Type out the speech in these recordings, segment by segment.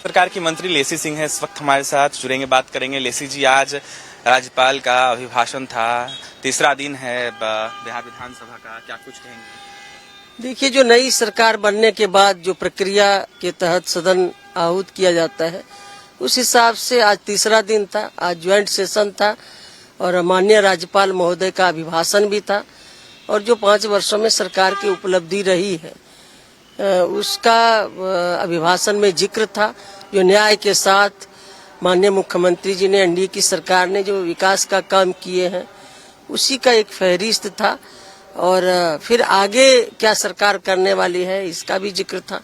सरकार की मंत्री लेसी सिंह है इस वक्त हमारे साथ जुड़ेंगे, बात करेंगे। लेसी जी, आज राज्यपाल का अभिभाषण था, तीसरा दिन है बिहार विधानसभा का, क्या कुछ कहेंगे? देखिए, जो नई सरकार बनने के बाद जो प्रक्रिया के तहत सदन आहूत किया जाता है, उस हिसाब से आज तीसरा दिन था। आज ज्वाइंट सेशन था और माननीय राज्यपाल महोदय का अभिभाषण भी था और जो 5 वर्षों में सरकार की उपलब्धि रही है उसका अभिभाषण में जिक्र था। जो न्याय के साथ माननीय मुख्यमंत्री जी ने, एनडीए की सरकार ने जो विकास का काम किए हैं, उसी का एक फहरिस्त था और फिर आगे क्या सरकार करने वाली है इसका भी जिक्र था।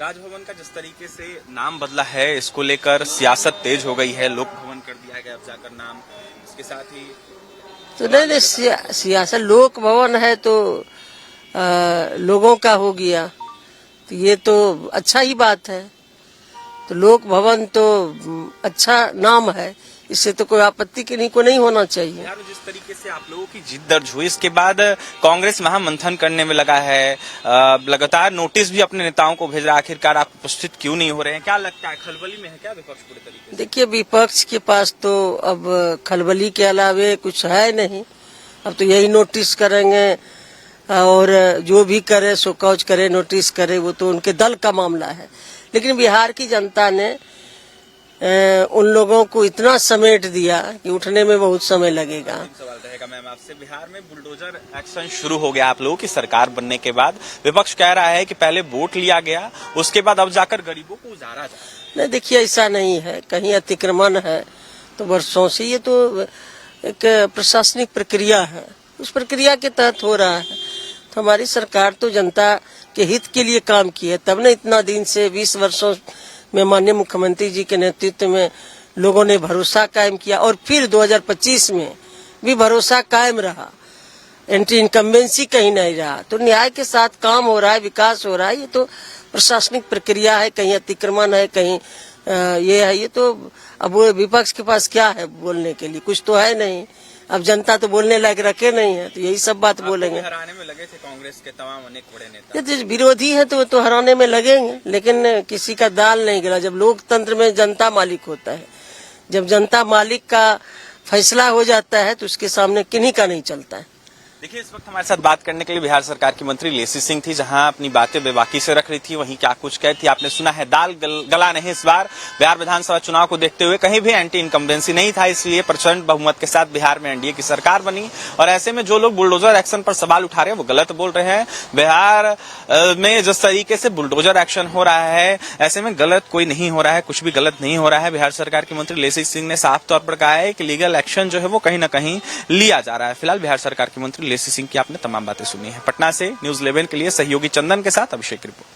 राजभवन का जिस तरीके से नाम बदला है, इसको लेकर सियासत तेज हो गई है, लोक भवन कर दिया गया अब जाकर नाम, इसके साथ ही तो नहीं सियासत लोक भवन है तो लोगों का हो गया, तो ये तो अच्छा ही बात है। तो लोक भवन तो अच्छा नाम है, इससे तो कोई आपत्ति किन्हीं को नहीं होना चाहिए। यार, जिस तरीके से आप लोगों की जिद दर्ज हुई, इसके बाद कांग्रेस महामंथन करने में लगा है, लगातार नोटिस भी अपने नेताओं को भेज रहा है। आखिरकार आप उपस्थित क्यों नहीं हो रहे हैं? क्या लगता है, खलबली में है क्या विपक्ष पूरे तरीके से? देखिए, विपक्ष के पास तो अब खलबली के अलावे कुछ है नहीं। अब तो यही नोटिस करेंगे और जो भी करे सो कौच करे, नोटिस करे, वो तो उनके दल का मामला है। लेकिन बिहार की जनता ने उन लोगों को इतना समेट दिया कि उठने में बहुत समय लगेगा। सवाल रहेगा मैम आपसे, बिहार में बुलडोजर एक्शन शुरू हो गया आप लोगों की सरकार बनने के बाद। विपक्ष कह रहा है कि पहले वोट लिया गया, उसके बाद अब जाकर गरीबों को उजाड़ा जाए। नहीं, देखिए, ऐसा नहीं है, कहीं अतिक्रमण है तो वर्षों से ये तो एक प्रशासनिक प्रक्रिया है, उस प्रक्रिया के तहत हो रहा है। तो हमारी सरकार तो जनता के हित के लिए काम की है, तब ने इतना दिन से 20 वर्षों में माननीय मुख्यमंत्री जी के नेतृत्व में लोगों ने भरोसा कायम किया और फिर 2025 में भी भरोसा कायम रहा। एंटी इनकम्बेंसी कहीं नहीं रहा। तो न्याय के साथ काम हो रहा है, विकास हो रहा है। ये तो प्रशासनिक प्रक्रिया है, कहीं अतिक्रमण है, कहीं ये है। ये तो अब विपक्ष के पास क्या है बोलने के लिए? कुछ तो है नहीं। अब जनता तो बोलने लायक रखे नहीं है, तो यही सब बात बोलेंगे। हराने में लगे थे कांग्रेस के तमाम अनेक बड़े नेता। ये तो विरोधी है तो वो तो हराने में लगेंगे, लेकिन किसी का दाल नहीं गिरा। जब लोकतंत्र में जनता मालिक होता है, जब जनता मालिक का फैसला हो जाता है तो उसके सामने किन्हीं का नहीं चलता है। देखिए, इस वक्त हमारे साथ बात करने के लिए बिहार सरकार की मंत्री लेसी सिंह थी, जहां अपनी बातें बेबाकी से रख रही थी, वहीं क्या कुछ कही थी आपने सुना है। दाल गला नहीं इस बार बिहार विधानसभा चुनाव को देखते हुए कहीं भी एंटी इनकम्बेंसी नहीं था, इसलिए प्रचंड बहुमत के साथ बिहार में एनडीए की सरकार बनी। और ऐसे में जो लोग बुलडोजर एक्शन पर सवाल उठा रहे हैं वो गलत बोल रहे हैं। बिहार में जिस तरीके से बुलडोजर एक्शन हो रहा है, ऐसे में गलत कोई नहीं हो रहा है, कुछ भी गलत नहीं हो रहा है। बिहार सरकार की मंत्री लेसी सिंह ने साफ तौर पर कहा है कि लीगल एक्शन जो है वो कहीं न कहीं लिया जा रहा है। फिलहाल बिहार सरकार की मंत्री लेसी सिंह की आपने तमाम बातें सुनी है। पटना से न्यूज़ 11 के लिए सहयोगी चंदन के साथ Abhishek report.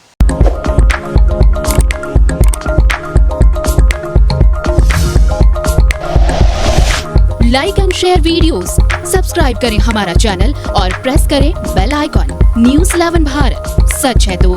Like and share videos, subscribe करें हमारा चैनल और प्रेस करें बेल आइकॉन। न्यूज़ 11 भारत, सच है तो